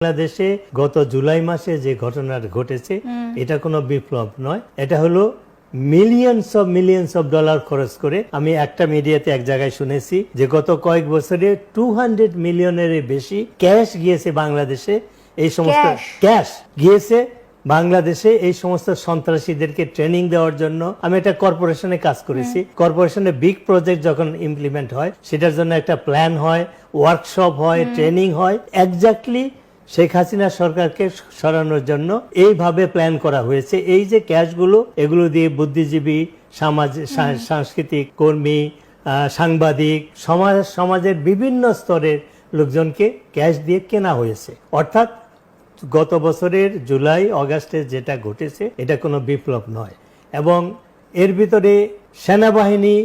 বাংলাদেশে গত জুলাই মাসে যে ঘটনা ঘটেছে এটা কোনো বিপ্লব নয়, এটা হলো মিলিয়নস অফ ডলার খরচ করে। আমি একটা মিডিয়াতে এক জায়গায় শুনেছি যে গত কয়েক বছরে 200 মিলিয়নের বেশি ক্যাশ গিয়েছে বাংলাদেশে, এই সমস্ত ক্যাশ গিয়েছে বাংলাদেশে এই সমস্ত সন্ত্রাসীদেরকে ট্রেনিং দেওয়ার জন্য। আমি একটা কর্পোরেশনে কাজ করেছি, কর্পোরেশনে বিগ প্রজেক্ট যখন ইমপ্লিমেন্ট হয় সেটার জন্য একটা প্ল্যান হয়, ওয়ার্কশপ হয়, ট্রেনিং হয়। এক্স্যাক্টলি শেখ হাসিনা সরকারকে সরানোর জন্য এইভাবে প্ল্যান করা হয়েছে। এই যে ক্যাশগুলো, এগুলো দিয়ে বুদ্ধিজীবী, সাংস্কৃতিক কর্মী, সাংবাদিক, সমাজের বিভিন্ন স্তরের লোকজনকে ক্যাশ দিয়ে কেনা হয়েছে। অর্থাৎ গত বছরের জুলাই অগাস্টে যেটা ঘটেছে এটা কোনো বিপ্লব নয়, এবং এর ভিতরে সেনাবাহিনী,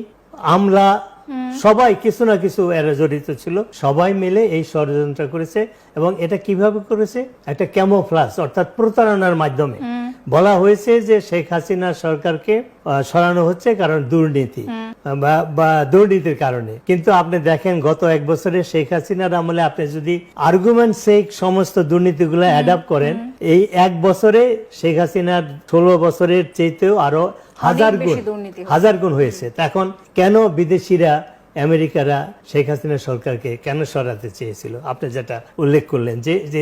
আমলা, সবাই কিছু না কিছু এরা জড়িত ছিল। সবাই মিলে এই ষড়যন্ত্র করেছে, এবং এটা কিভাবে করেছে? একটা ক্যামোফ্লাজ অর্থাৎ প্রতারণার মাধ্যমে বলা হয়েছে যে শেখ হাসিনা সরকারকে সরানো হচ্ছে কারণ দুর্নীতি বা দুর্নীতির কারণে। কিন্তু আপনি দেখেন গত এক বছরে শেখ হাসিনার আমলে আপনি যদি আর্গুমেন্ট সেক সমস্ত দুর্নীতিগুলো অ্যাডাপ্ট করেন, এই এক বছরে শেখ হাসিনার 16 বছরের চাইতেও আরো হাজার গুণ হয়েছে। এখন কেন বিদেশিরা, আমেরিকারা শেখ হাসিনা সরকারকে কেন সরাতে চেয়েছিল? আপনি যেটা উল্লেখ করলেন যে